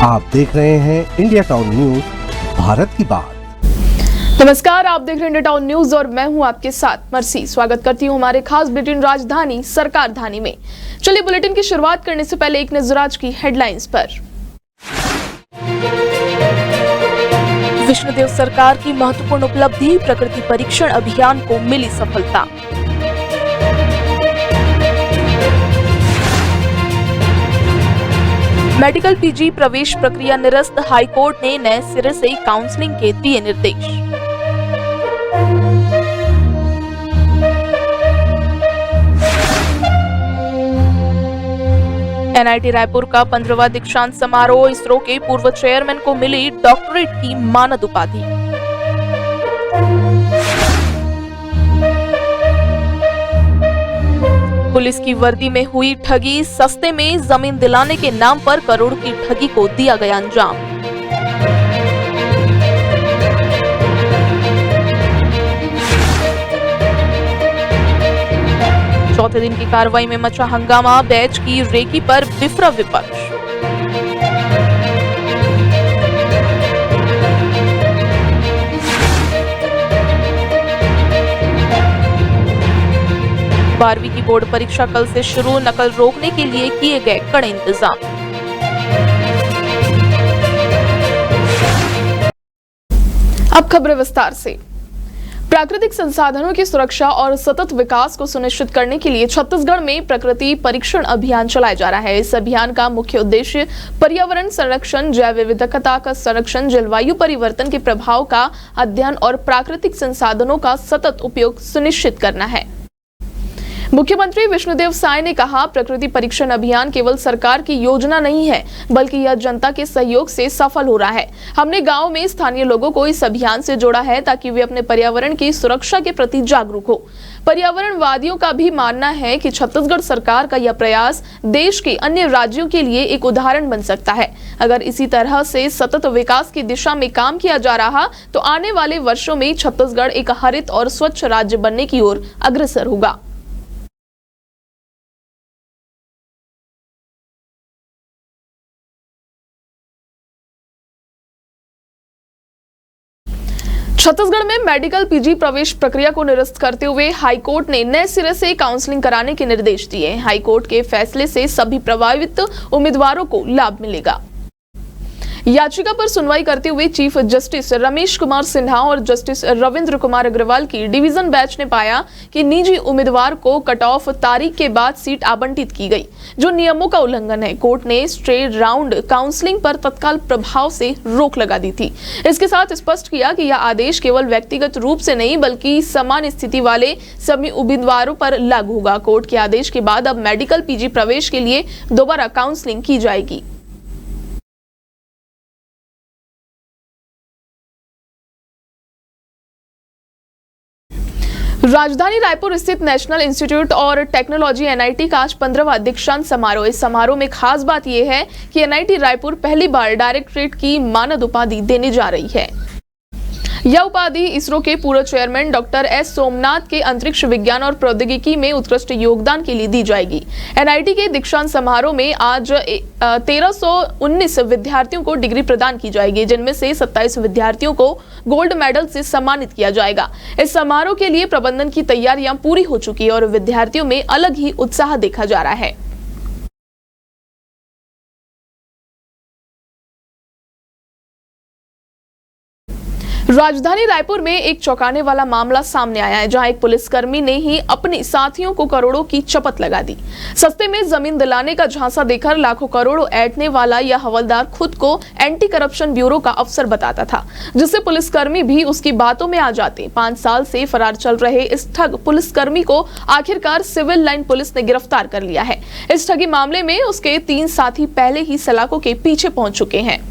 आप देख रहे हैं इंडिया टाउन न्यूज, भारत की बात। नमस्कार, आप देख रहे हैं इंडिया टाउन न्यूज और मैं हूं आपके साथ मर्सी। स्वागत करती हूं हमारे खास बुलेटिन राजधानी सरकार धानी में। चलिए बुलेटिन की शुरुआत करने से पहले एक नजर आज की हेडलाइंस पर। विष्णुदेव सरकार की महत्वपूर्ण उपलब्धि, प्रकृति परीक्षण अभियान को मिली सफलता। मेडिकल पीजी प्रवेश प्रक्रिया निरस्त, हाईकोर्ट ने नए सिरे से काउंसलिंग के दिए निर्देश। एनआईटी रायपुर का 15वां दीक्षांत समारोह, इसरो के पूर्व चेयरमैन को मिली डॉक्टरेट की मानद उपाधि। पुलिस की वर्दी में हुई ठगी, सस्ते में जमीन दिलाने के नाम पर करोड़ की ठगी को दिया गया अंजाम। चौथे दिन की कार्रवाई में मचा हंगामा, बैच की रेकी पर बिफरा विपक्ष। बारहवीं की बोर्ड परीक्षा कल से शुरू, नकल रोकने के लिए किए गए कड़े इंतजाम। अब खबरें विस्तार से। प्राकृतिक संसाधनों की सुरक्षा और सतत विकास को सुनिश्चित करने के लिए छत्तीसगढ़ में प्रकृति परीक्षण अभियान चलाया जा रहा है। इस अभियान का मुख्य उद्देश्य पर्यावरण संरक्षण, जैव विविधता का संरक्षण, जलवायु परिवर्तन के प्रभाव का अध्ययन और प्राकृतिक संसाधनों का सतत उपयोग सुनिश्चित करना है। मुख्यमंत्री विष्णुदेव साय ने कहा, प्रकृति परीक्षण अभियान केवल सरकार की योजना नहीं है, बल्कि यह जनता के सहयोग से सफल हो रहा है। हमने गांव में स्थानीय लोगों को इस अभियान से जोड़ा है ताकि वे अपने पर्यावरण की सुरक्षा के प्रति जागरूक हो। पर्यावरणवादियों का भी मानना है कि छत्तीसगढ़ सरकार का यह प्रयास देश के अन्य राज्यों के लिए एक उदाहरण बन सकता है। अगर इसी तरह से सतत विकास की दिशा में काम किया जा रहा तो आने वाले वर्षों में छत्तीसगढ़ एक हरित और स्वच्छ राज्य बनने की ओर अग्रसर होगा। छत्तीसगढ़ में मेडिकल पीजी प्रवेश प्रक्रिया को निरस्त करते हुए हाईकोर्ट ने नए सिरे से काउंसलिंग कराने के निर्देश दिए। हाईकोर्ट के फैसले से सभी प्रभावित उम्मीदवारों को लाभ मिलेगा। याचिका पर सुनवाई करते हुए चीफ जस्टिस रमेश कुमार सिन्हा और जस्टिस रविंद्र कुमार अग्रवाल की डिवीजन बेंच ने पाया कि निजी उम्मीदवार को कट ऑफ तारीख के बाद सीट आवंटित की गई, जो नियमों का उल्लंघन है। कोर्ट ने स्ट्रेट राउंड काउंसलिंग पर तत्काल प्रभाव से रोक लगा दी थी। इसके साथ स्पष्ट किया कि यह आदेश केवल व्यक्तिगत रूप से नहीं बल्कि समान स्थिति वाले सभी उम्मीदवारों पर लागू होगा। कोर्ट के आदेश के बाद अब मेडिकल पीजी प्रवेश के लिए दोबारा काउंसलिंग की जाएगी। राजधानी रायपुर स्थित नेशनल इंस्टीट्यूट और टेक्नोलॉजी एनआईटी का आज 15वां दीक्षांत समारोह। इस समारोह में खास बात यह है कि एनआईटी रायपुर पहली बार डायरेक्टरेट की मानद उपाधि देने जा रही है। यह उपाधि इसरो के पूर्व चेयरमैन डॉक्टर एस सोमनाथ के अंतरिक्ष विज्ञान और प्रौद्योगिकी में उत्कृष्ट योगदान के लिए दी जाएगी। एनआईटी के दीक्षांत समारोह में आज 1319 विद्यार्थियों को डिग्री प्रदान की जाएगी, जिनमें से 27 विद्यार्थियों को गोल्ड मेडल से सम्मानित किया जाएगा। इस समारोह के लिए प्रबंधन की तैयारियां पूरी हो चुकी है और विद्यार्थियों में अलग ही उत्साह देखा जा रहा है। राजधानी रायपुर में एक चौंकाने वाला मामला सामने आया है, जहां एक पुलिसकर्मी ने ही अपने साथियों को करोड़ों की चपत लगा दी। सस्ते में जमीन दिलाने का झांसा देकर लाखों करोड़ों ऐंठने वाला यह हवलदार खुद को एंटी करप्शन ब्यूरो का अफसर बताता था, जिससे पुलिसकर्मी भी उसकी बातों में आ जाते। 5 साल से फरार चल रहे इस ठग पुलिसकर्मी को आखिरकार सिविल लाइन पुलिस ने गिरफ्तार कर लिया है। इस ठगी मामले में उसके 3 साथी पहले ही सलाखों के पीछे पहुंच चुके हैं।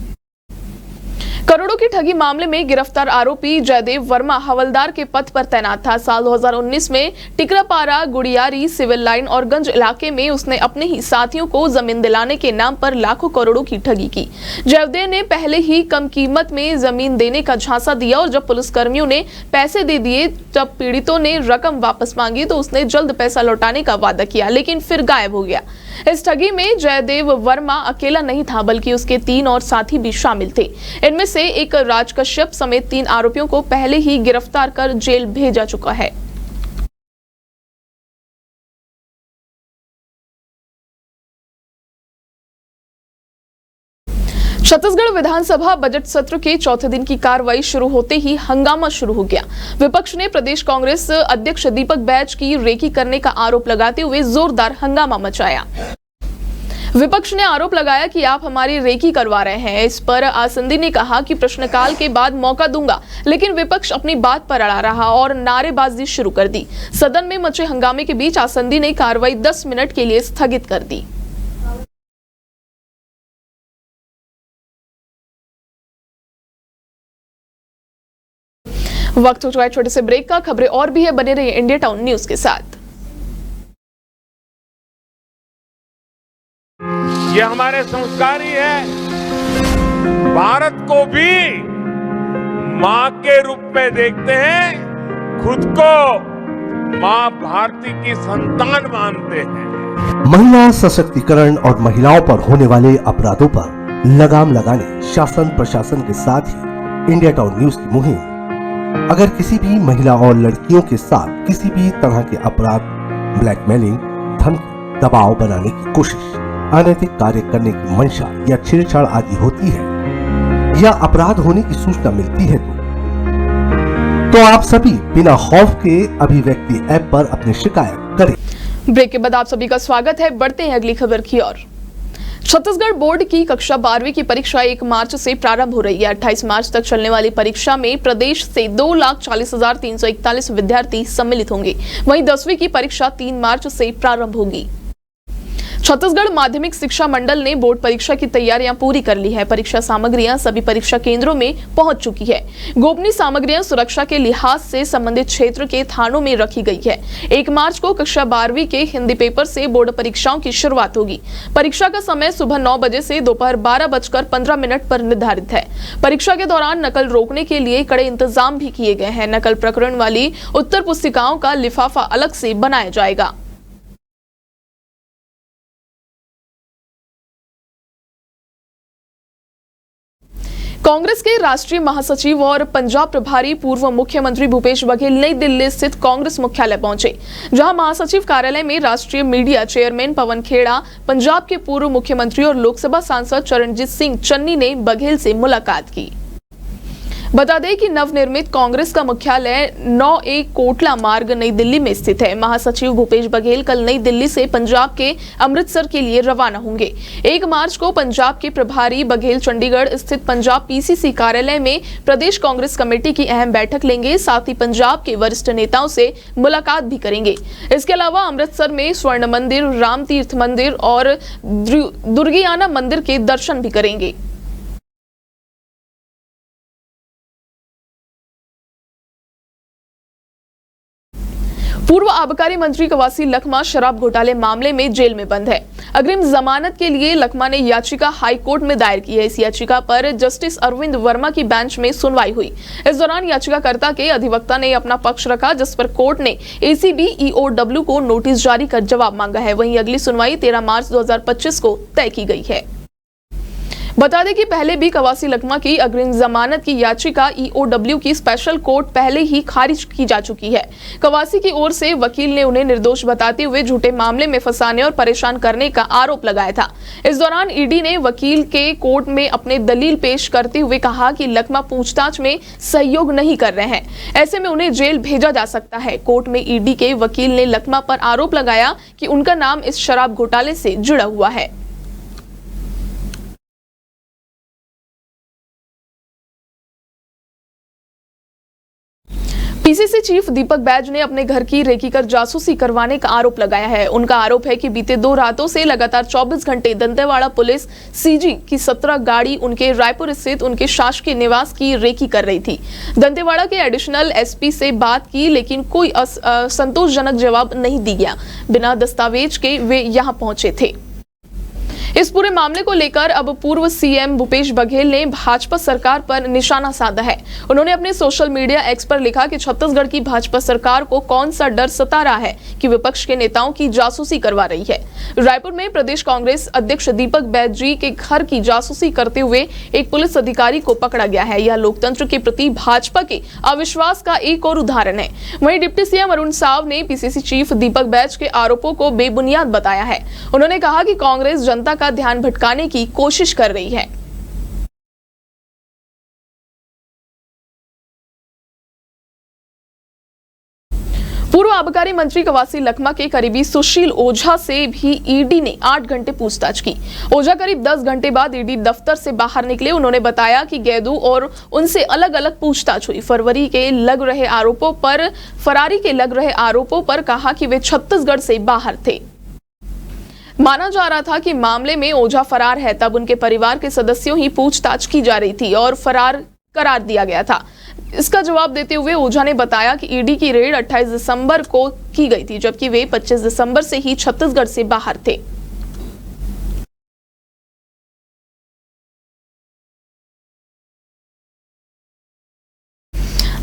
करोड़ों की ठगी मामले में गिरफ्तार आरोपी जयदेव वर्मा हवलदार के पद पर तैनात था। साल 2019 में टिकरापारा, गुड़ियारी, सिविल लाइन और गंज इलाके में उसने अपने ही साथियों को जमीन दिलाने के नाम पर लाखों करोड़ों की ठगी की। जयदेव ने पहले ही कम कीमत में जमीन देने का झांसा दिया और जब पुलिसकर्मियों ने पैसे दे दिए, जब पीड़ितों ने रकम वापस मांगी तो उसने जल्द पैसा लौटाने का वादा किया, लेकिन फिर गायब हो गया। इस ठगी में जयदेव वर्मा अकेला नहीं था, बल्कि उसके 3 और साथी भी शामिल थे। इनमें से एक राज कश्यप समेत 3 आरोपियों को पहले ही गिरफ्तार कर जेल भेजा चुका है। छत्तीसगढ़ विधानसभा बजट सत्र के चौथे दिन की कार्रवाई शुरू होते ही हंगामा शुरू हो गया। विपक्ष ने प्रदेश कांग्रेस अध्यक्ष दीपक बैज की रेकी करने का आरोप लगाते हुए जोरदार हंगामा मचाया। विपक्ष ने आरोप लगाया कि आप हमारी रेकी करवा रहे हैं। इस पर आसंदी ने कहा कि प्रश्नकाल के बाद मौका दूंगा, लेकिन विपक्ष अपनी बात पर अड़ा रहा और नारेबाजी शुरू कर दी। सदन में मचे हंगामे के बीच आसंदी ने कार्रवाई 10 मिनट के लिए स्थगित कर दी। वक्त हो चुका है छोटे से ब्रेक का। खबरें और भी है, बने रहिए इंडिया टाउन न्यूज के साथ। ये हमारे संस्कार ही है। भारत को भी मां के रूप में देखते हैं, खुद को मां भारती की संतान मानते हैं। महिला सशक्तिकरण और महिलाओं पर होने वाले अपराधों पर लगाम लगाने शासन प्रशासन के साथ ही इंडिया टाउन न्यूज की मुहिम। अगर किसी भी महिला और लड़कियों के साथ किसी भी तरह के अपराध, ब्लैकमेलिंग, धमकी, दबाव बनाने की कोशिश, अनैतिक कार्य करने की मंशा या छेड़छाड़ आदि होती है या अपराध होने की सूचना मिलती है तो आप सभी बिना खौफ के अभिव्यक्ति ऐप पर अपनी शिकायत करें। ब्रेक के बाद आप सभी का स्वागत है। बढ़ते हैं अगली खबर की ओर। छत्तीसगढ़ बोर्ड की कक्षा 12वीं की परीक्षा 1 मार्च से प्रारंभ हो रही है। 28 मार्च तक चलने वाली परीक्षा में प्रदेश से 2,40,341 विद्यार्थी सम्मिलित होंगे। वहीं 10वीं की परीक्षा 3 मार्च से प्रारंभ होगी। छत्तीसगढ़ माध्यमिक शिक्षा मंडल ने बोर्ड परीक्षा की तैयारियां पूरी कर ली है। परीक्षा सामग्रियां सभी परीक्षा केंद्रों में पहुंच चुकी है। गोपनीय सामग्रियां सुरक्षा के लिहाज से संबंधित क्षेत्र के थानों में रखी गई है। 1 मार्च को कक्षा 12वीं के हिंदी पेपर से बोर्ड परीक्षाओं की शुरुआत होगी। परीक्षा का समय सुबह 9 बजे से दोपहर 12:15 पर निर्धारित है। परीक्षा के दौरान नकल रोकने के लिए कड़े इंतजाम भी किए गए हैं। नकल प्रकरण वाली उत्तर पुस्तिकाओं का लिफाफा अलग से बनाया जाएगा। कांग्रेस के राष्ट्रीय महासचिव और पंजाब प्रभारी पूर्व मुख्यमंत्री भूपेश बघेल नई दिल्ली स्थित कांग्रेस मुख्यालय पहुंचे, जहां महासचिव कार्यालय में राष्ट्रीय मीडिया चेयरमैन पवन खेड़ा, पंजाब के पूर्व मुख्यमंत्री और लोकसभा सांसद चरणजीत सिंह चन्नी ने बघेल से मुलाकात की। बता दें कि नवनिर्मित कांग्रेस का मुख्यालय 9A कोटला मार्ग नई दिल्ली में स्थित है। महासचिव भूपेश बघेल कल नई दिल्ली से पंजाब के अमृतसर के लिए रवाना होंगे। 1 मार्च को पंजाब के प्रभारी बघेल चंडीगढ़ स्थित पंजाब PCC कार्यालय में प्रदेश कांग्रेस कमेटी की अहम बैठक लेंगे। साथ ही पंजाब के वरिष्ठ नेताओं से मुलाकात भी करेंगे। इसके अलावा अमृतसर में स्वर्ण मंदिर, राम तीर्थ मंदिर और दुर्गियाना मंदिर के दर्शन भी करेंगे। पूर्व आबकारी मंत्री कवासी लखमा शराब घोटाले मामले में जेल में बंद है। अग्रिम जमानत के लिए लखमा ने याचिका हाई कोर्ट में दायर की है। इस याचिका पर जस्टिस अरविंद वर्मा की बेंच में सुनवाई हुई। इस दौरान याचिकाकर्ता के अधिवक्ता ने अपना पक्ष रखा, जिस पर कोर्ट ने ACB EOW को नोटिस जारी कर जवाब मांगा है। वहीं अगली सुनवाई 13 मार्च 2025 को तय की गई है। बता दें कि पहले भी कवासी लखमा की अग्रिम जमानत की याचिका EOW की स्पेशल कोर्ट पहले ही खारिज की जा चुकी है। कवासी की ओर से वकील ने उन्हें निर्दोष बताते हुए झूठे मामले में फंसाने और परेशान करने का आरोप लगाया था। इस दौरान ED ने वकील के कोर्ट में अपने दलील पेश करते हुए कहा कि लखमा पूछताछ में सहयोग नहीं कर रहे हैं, ऐसे में उन्हें जेल भेजा जा सकता है। कोर्ट में ED के वकील ने लखमा पर आरोप लगाया कि उनका नाम इस शराब घोटाले से जुड़ा हुआ है। PCC चीफ दीपक बैज ने अपने घर की रेकी कर जासूसी करवाने का आरोप लगाया है। उनका आरोप है कि बीते 2 रातों से लगातार 24 घंटे दंतेवाड़ा पुलिस CG की 17 गाड़ी उनके रायपुर स्थित उनके शासकीय निवास की रेकी कर रही थी। दंतेवाड़ा के एडिशनल SP से बात की, लेकिन कोई संतोषजनक जवाब नहीं दिया गया। बिना दस्तावेज के वे यहां पहुंचे थे। इस पूरे मामले को लेकर अब पूर्व सीएम भूपेश बघेल ने भाजपा सरकार पर निशाना साधा है। उन्होंने अपने सोशल मीडिया एक्स पर लिखा कि छत्तीसगढ़ की भाजपा सरकार को कौन सा डर सता रहा है कि विपक्ष के नेताओं की जासूसी करवा रही है। रायपुर में प्रदेश कांग्रेस अध्यक्ष दीपक बैज जी के घर की जासूसी करते हुए एक पुलिस अधिकारी को पकड़ा गया है। यह लोकतंत्र के प्रति भाजपा के अविश्वास का एक और उदाहरण है। वहीं डिप्टी सीएम अरुण साव ने पीसीसी चीफ दीपक बैज के आरोपों को बेबुनियाद बताया है। उन्होंने कहा कि कांग्रेस जनता का ध्यान भटकाने की कोशिश कर रही है। पूर्व आबकारी मंत्री कवासी लखमा के करीबी सुशील ओझा से भी ईडी ने 8 घंटे पूछताछ की। ओझा करीब 10 घंटे बाद ईडी दफ्तर से बाहर निकले। उन्होंने बताया कि गैदू और उनसे अलग अलग पूछताछ हुई। फरारी के लग रहे आरोपों पर कहा कि वे छत्तीसगढ़ से बाहर थे। माना जा रहा था कि मामले में ओझा फरार है, तब उनके परिवार के सदस्यों ही पूछताछ की जा रही थी और फरार करार दिया गया था। इसका जवाब देते हुए ओझा ने बताया कि ईडी की रेड 28 दिसंबर को की गई थी, जबकि वे 25 दिसंबर से ही छत्तीसगढ़ से बाहर थे।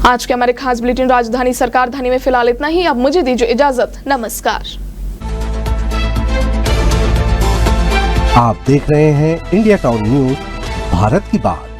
आज के हमारे खास बुलेटिन राजधानी सरकार धानी में फिलहाल इतना ही। अब मुझे दीजिए इजाजत। नमस्कार। आप देख रहे हैं इंडिया टाउन न्यूज, भारत की बात।